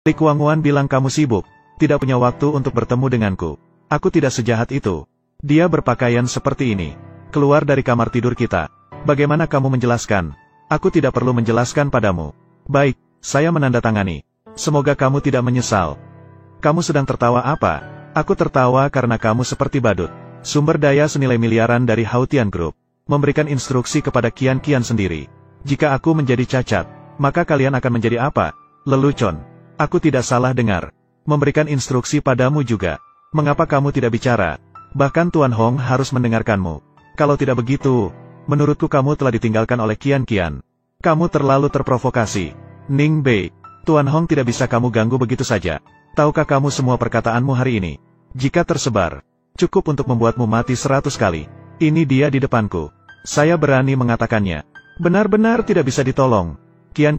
Li Kuangwan bilang kamu sibuk, tidak punya waktu untuk bertemu denganku. Aku tidak sejahat itu. Dia berpakaian seperti ini. Keluar dari kamar tidur kita. Bagaimana kamu menjelaskan? Aku tidak perlu menjelaskan padamu. Baik, saya menandatangani. Semoga kamu tidak menyesal. Kamu sedang tertawa apa? Aku tertawa karena kamu seperti badut. Sumber daya senilai miliaran dari Haotian Group. Memberikan instruksi kepada Qian sendiri. Jika aku menjadi cacat, maka kalian akan menjadi apa? Lelucon. Aku tidak salah dengar. Memberikan instruksi padamu juga. Mengapa kamu tidak bicara? Bahkan Tuan Hong harus mendengarkanmu. Kalau tidak begitu, menurutku kamu telah ditinggalkan oleh Qian. Kamu terlalu terprovokasi. Ning Bei, Tuan Hong tidak bisa kamu ganggu begitu saja. Tahukah kamu semua perkataanmu hari ini? Jika tersebar, cukup untuk membuatmu mati 100 kali. Ini dia di depanku. Saya berani mengatakannya. Benar-benar tidak bisa ditolong. Qian,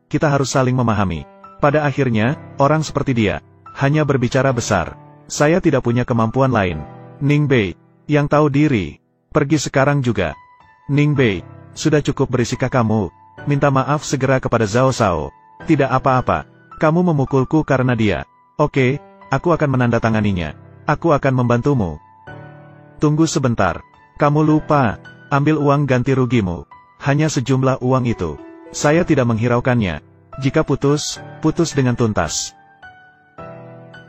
kita harus saling memahami. Pada akhirnya, orang seperti dia, hanya berbicara besar. Saya tidak punya kemampuan lain. Ning Bei, yang tahu diri, pergi sekarang juga. Ning Bei, sudah cukup berisikah kamu? Minta maaf segera kepada Zhao Shao. Tidak apa-apa. Kamu memukulku karena dia. Oke, aku akan menandatanganinya. Aku akan membantumu. Tunggu sebentar. Kamu lupa, ambil uang ganti rugimu. Hanya sejumlah uang itu. Saya tidak menghiraukannya. Jika putus, putus dengan tuntas.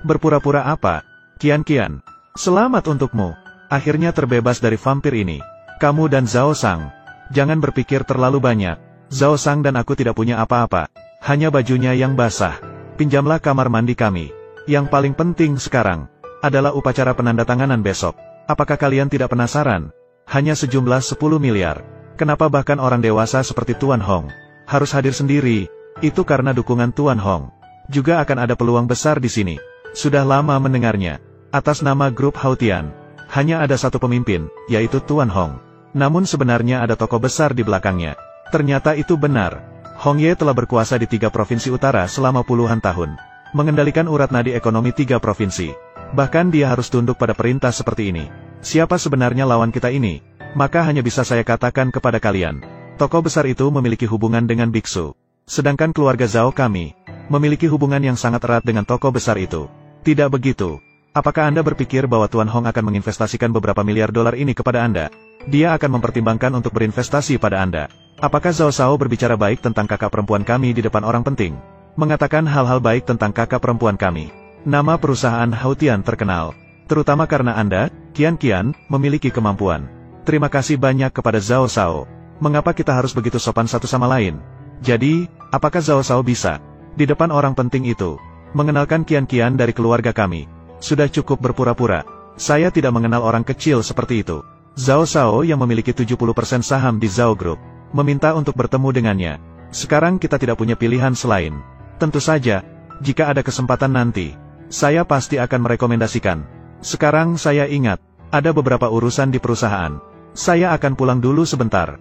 Berpura-pura apa? Qian, selamat untukmu. Akhirnya terbebas dari vampir ini. Kamu dan Zhao Sang. Jangan berpikir terlalu banyak. Zhao Sang dan aku tidak punya apa-apa. Hanya bajunya yang basah. Pinjamlah kamar mandi kami. Yang paling penting sekarang, adalah upacara penandatanganan besok. Apakah kalian tidak penasaran? Hanya sejumlah 10 miliar. Kenapa bahkan orang dewasa seperti Tuan Hong harus hadir sendiri? Itu karena dukungan Tuan Hong. Juga akan ada peluang besar di sini. Sudah lama mendengarnya. Atas nama grup Haotian, hanya ada satu pemimpin, yaitu Tuan Hong. Namun sebenarnya ada tokoh besar di belakangnya. Ternyata itu benar. Hong Ye telah berkuasa di 3 provinsi utara selama puluhan tahun. Mengendalikan urat nadi ekonomi 3 provinsi. Bahkan dia harus tunduk pada perintah seperti ini. Siapa sebenarnya lawan kita ini? Maka hanya bisa saya katakan kepada kalian. Tokoh besar itu memiliki hubungan dengan biksu. Sedangkan keluarga Zhao kami, memiliki hubungan yang sangat erat dengan tokoh besar itu. Tidak begitu. Apakah Anda berpikir bahwa Tuan Hong akan menginvestasikan beberapa miliar dolar ini kepada Anda? Dia akan mempertimbangkan untuk berinvestasi pada Anda. Apakah Zhao Shao berbicara baik tentang kakak perempuan kami di depan orang penting? Mengatakan hal-hal baik tentang kakak perempuan kami. Nama perusahaan Haotian terkenal. Terutama karena Anda, Qian, memiliki kemampuan. Terima kasih banyak kepada Zhao Shao. Mengapa kita harus begitu sopan satu sama lain? Jadi, apakah Zhao Shao bisa, di depan orang penting itu, mengenalkan Qian dari keluarga kami? Sudah cukup berpura-pura. Saya tidak mengenal orang kecil seperti itu. Zhao Shao yang memiliki 70% saham di Zhao Group, meminta untuk bertemu dengannya. Sekarang kita tidak punya pilihan selain. Tentu saja, jika ada kesempatan nanti, saya pasti akan merekomendasikan. Sekarang saya ingat, ada beberapa urusan di perusahaan. Saya akan pulang dulu sebentar.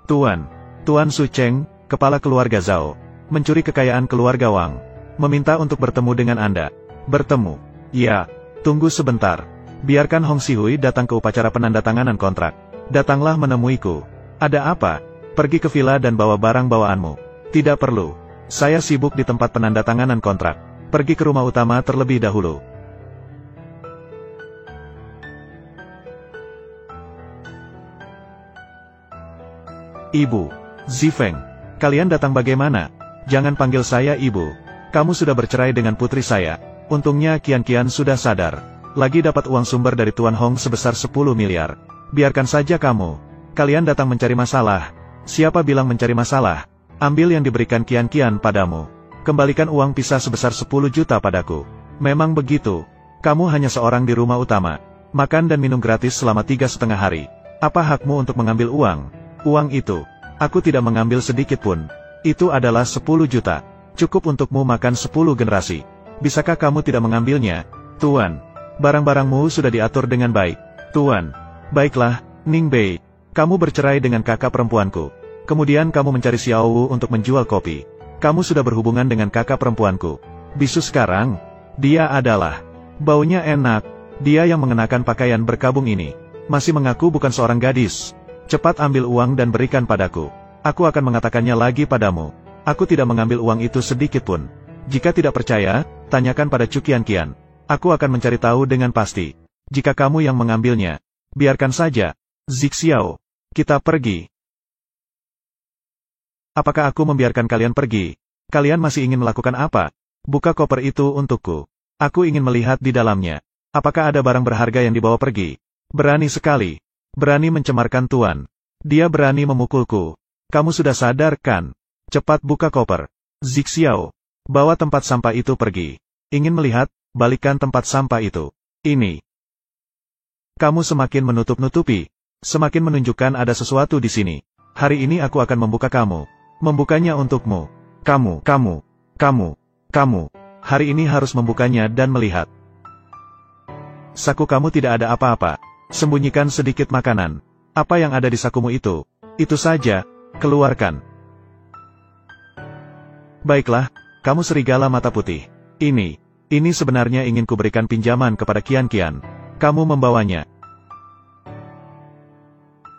Tuan Su Cheng, kepala keluarga Zhao, mencuri kekayaan keluarga Wang, meminta untuk bertemu dengan Anda. Bertemu? Ya, tunggu sebentar. Biarkan Hong Sihui datang ke upacara penandatanganan kontrak. Datanglah menemuiku. Ada apa? Pergi ke villa dan bawa barang bawaanmu. Tidak perlu. Saya sibuk di tempat penandatanganan kontrak. Pergi ke rumah utama terlebih dahulu. Ibu, Zifeng, kalian datang bagaimana? Jangan panggil saya ibu. Kamu sudah bercerai dengan putri saya. Untungnya Qian sudah sadar. Lagi dapat uang sumber dari Tuan Hong sebesar 10 miliar. Biarkan saja kamu. Kalian datang mencari masalah. Siapa bilang mencari masalah? Ambil yang diberikan Qian padamu. Kembalikan uang pisah sebesar 10 juta padaku. Memang begitu. Kamu hanya seorang di rumah utama. Makan dan minum gratis selama 3,5 hari. Apa hakmu untuk mengambil uang? Uang itu, aku tidak mengambil sedikit pun. Itu adalah 10 juta. Cukup untukmu makan 10 generasi. Bisakah kamu tidak mengambilnya? Tuan, barang-barangmu sudah diatur dengan baik. Tuan, baiklah, Ning Bei. Kamu bercerai dengan kakak perempuanku. Kemudian kamu mencari Xiao Wu untuk menjual kopi. Kamu sudah berhubungan dengan kakak perempuanku. Bisu sekarang, dia adalah, baunya enak. Dia yang mengenakan pakaian berkabung ini. Masih mengaku bukan seorang gadis. Cepat ambil uang dan berikan padaku. Aku akan mengatakannya lagi padamu. Aku tidak mengambil uang itu sedikit pun. Jika tidak percaya, tanyakan pada Chu Qianqian. Aku akan mencari tahu dengan pasti. Jika kamu yang mengambilnya, biarkan saja. Zixiao, kita pergi. Apakah aku membiarkan kalian pergi? Kalian masih ingin melakukan apa? Buka koper itu untukku. Aku ingin melihat di dalamnya. Apakah ada barang berharga yang dibawa pergi? Berani sekali. Berani mencemarkan Tuan. Dia berani memukulku. Kamu sudah sadar kan? Cepat buka koper. Zixiao, bawa tempat sampah itu pergi. Ingin melihat, balikan tempat sampah itu. Ini. Kamu semakin menutup-nutupi. Semakin menunjukkan ada sesuatu di sini. Hari ini aku akan membuka kamu. Membukanya untukmu. Kamu. Hari ini harus membukanya dan melihat. Saku kamu tidak ada apa-apa. Sembunyikan sedikit makanan. Apa yang ada di sakumu itu? Itu saja, keluarkan. Baiklah, kamu serigala mata putih. Ini sebenarnya ingin kuberikan pinjaman kepada Qianqian. Kamu membawanya.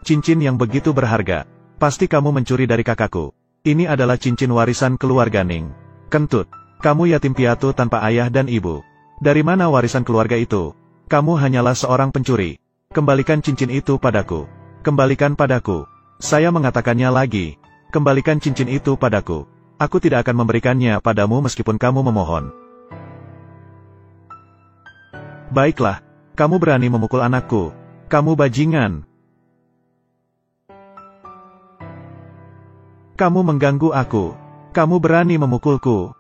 Cincin yang begitu berharga. Pasti kamu mencuri dari kakakku. Ini adalah cincin warisan keluarga Ning. Kentut, kamu yatim piatu tanpa ayah dan ibu. Dari mana warisan keluarga itu? Kamu hanyalah seorang pencuri. Kembalikan cincin itu padaku. Kembalikan padaku. Saya mengatakannya lagi. Kembalikan cincin itu padaku. Aku tidak akan memberikannya padamu meskipun kamu memohon. Baiklah, kamu berani memukul anakku. Kamu bajingan. Kamu mengganggu aku. Kamu berani memukulku.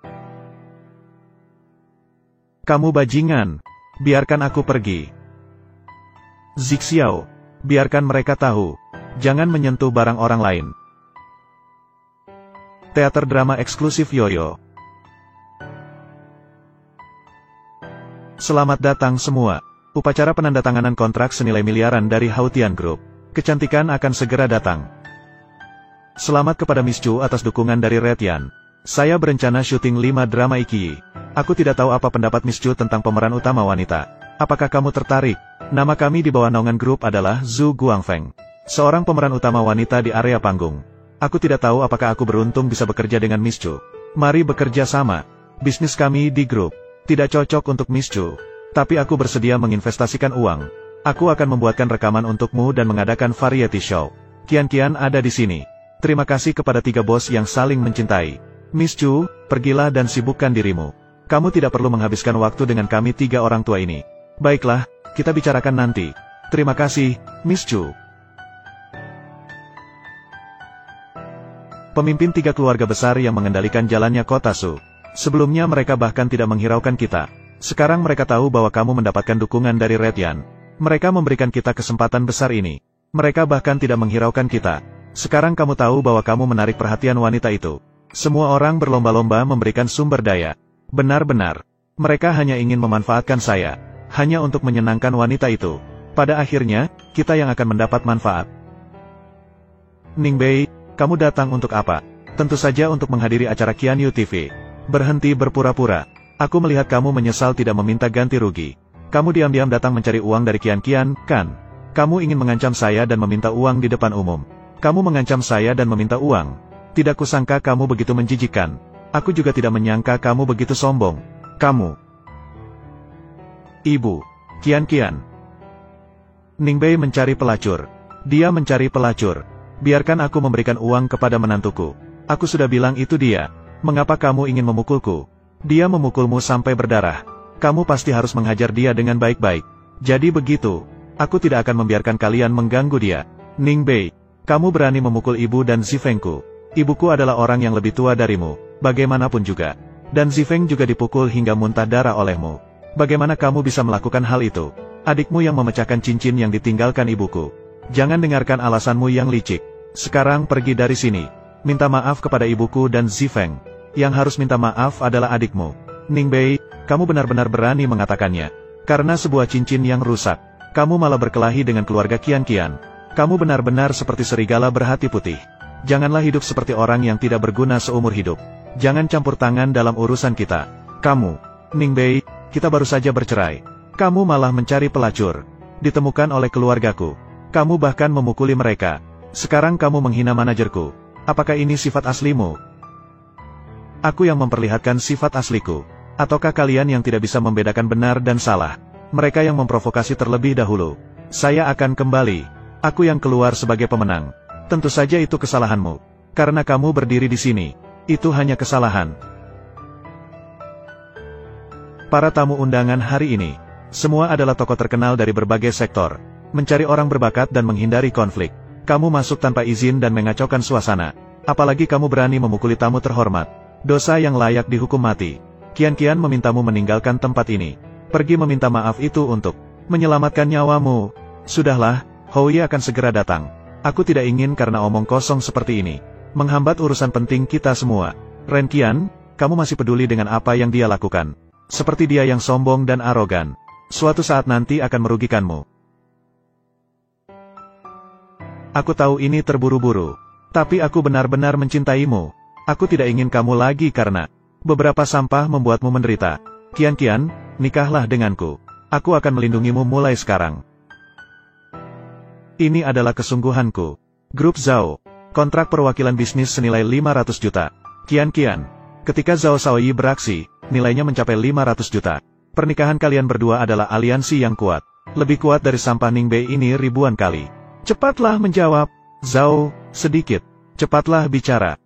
Kamu bajingan. Biarkan aku pergi. Zixiao, biarkan mereka tahu. Jangan menyentuh barang orang lain. Teater drama eksklusif Yoyo. Selamat datang semua. Upacara penandatanganan kontrak senilai miliaran dari Haotian Group. Kecantikan akan segera datang. Selamat kepada Miss Chu atas dukungan dari Retian. Saya berencana syuting 5 drama Ikiyi. Aku tidak tahu apa pendapat Miss Chu tentang pemeran utama wanita. Apakah kamu tertarik? Nama kami di bawah naungan grup adalah Zhu Guangfeng. Seorang pemeran utama wanita di area panggung. Aku tidak tahu apakah aku beruntung bisa bekerja dengan Miss Chu. Mari bekerja sama. Bisnis kami di grup tidak cocok untuk Miss Chu. Tapi aku bersedia menginvestasikan uang. Aku akan membuatkan rekaman untukmu dan mengadakan variety show. Qianqian ada di sini. Terima kasih kepada 3 bos yang saling mencintai. Miss Chu, pergilah dan sibukkan dirimu. Kamu tidak perlu menghabiskan waktu dengan kami 3 orang tua ini. Baiklah, kita bicarakan nanti. Terima kasih, Miss Chu. Pemimpin 3 keluarga besar yang mengendalikan jalannya kota Su. Sebelumnya mereka bahkan tidak menghiraukan kita. Sekarang mereka tahu bahwa kamu mendapatkan dukungan dari Retian. Mereka memberikan kita kesempatan besar ini. Mereka bahkan tidak menghiraukan kita. Sekarang kamu tahu bahwa kamu menarik perhatian wanita itu. Semua orang berlomba-lomba memberikan sumber daya. Benar-benar. Mereka hanya ingin memanfaatkan saya. Hanya untuk menyenangkan wanita itu. Pada akhirnya, kita yang akan mendapat manfaat. Ningbei, kamu datang untuk apa? Tentu saja untuk menghadiri acara Qianyu TV. Berhenti berpura-pura. Aku melihat kamu menyesal tidak meminta ganti rugi. Kamu diam-diam datang mencari uang dari Qianqian, kan? Kamu ingin mengancam saya dan meminta uang di depan umum. Kamu mengancam saya dan meminta uang. Tidak kusangka kamu begitu menjijikkan. Aku juga tidak menyangka kamu begitu sombong. Kamu. Ibu. Qianqian. Ningbei mencari pelacur. Dia mencari pelacur. Biarkan aku memberikan uang kepada menantuku. Aku sudah bilang itu dia. Mengapa kamu ingin memukulku? Dia memukulmu sampai berdarah. Kamu pasti harus menghajar dia dengan baik-baik. Jadi begitu. Aku tidak akan membiarkan kalian mengganggu dia. Ningbei. Kamu berani memukul ibu dan Zifengku. Ibuku adalah orang yang lebih tua darimu, bagaimanapun juga. Dan Zifeng juga dipukul hingga muntah darah olehmu. Bagaimana kamu bisa melakukan hal itu? Adikmu yang memecahkan cincin yang ditinggalkan ibuku. Jangan dengarkan alasanmu yang licik. Sekarang pergi dari sini. Minta maaf kepada ibuku dan Zifeng. Yang harus minta maaf adalah adikmu. Ningbei, kamu benar-benar berani mengatakannya. Karena sebuah cincin yang rusak, kamu malah berkelahi dengan keluarga Qianqian. Kamu benar-benar seperti serigala berhati putih. Janganlah hidup seperti orang yang tidak berguna seumur hidup. Jangan campur tangan dalam urusan kita. Kamu, Ningbei, kita baru saja bercerai. Kamu malah mencari pelacur. Ditemukan oleh keluargaku. Kamu bahkan memukuli mereka. Sekarang kamu menghina manajerku. Apakah ini sifat aslimu? Aku yang memperlihatkan sifat asliku. Ataukah kalian yang tidak bisa membedakan benar dan salah? Mereka yang memprovokasi terlebih dahulu. Saya akan kembali. Aku yang keluar sebagai pemenang. Tentu saja itu kesalahanmu. Karena kamu berdiri di sini. Itu hanya kesalahan. Para tamu undangan hari ini. Semua adalah tokoh terkenal dari berbagai sektor. Mencari orang berbakat dan menghindari konflik. Kamu masuk tanpa izin dan mengacaukan suasana. Apalagi kamu berani memukuli tamu terhormat. Dosa yang layak dihukum mati. Qian memintamu meninggalkan tempat ini. Pergi meminta maaf itu untuk menyelamatkan nyawamu. Sudahlah, Houye akan segera datang. Aku tidak ingin karena omong kosong seperti ini menghambat urusan penting kita semua. Ren Qian, kamu masih peduli dengan apa yang dia lakukan. Seperti dia yang sombong dan arogan. Suatu saat nanti akan merugikanmu. Aku tahu ini terburu-buru. Tapi aku benar-benar mencintaimu. Aku tidak ingin kamu lagi karena beberapa sampah membuatmu menderita. Qian, nikahlah denganku. Aku akan melindungimu mulai sekarang. Ini adalah kesungguhanku. Grup Zhao. Kontrak perwakilan bisnis senilai 500 juta. Qian, ketika Zhao Shaoyi beraksi, nilainya mencapai 500 juta. Pernikahan kalian berdua adalah aliansi yang kuat. Lebih kuat dari sampah Ningbei ini ribuan kali. Cepatlah menjawab. Zhao, sedikit. Cepatlah bicara.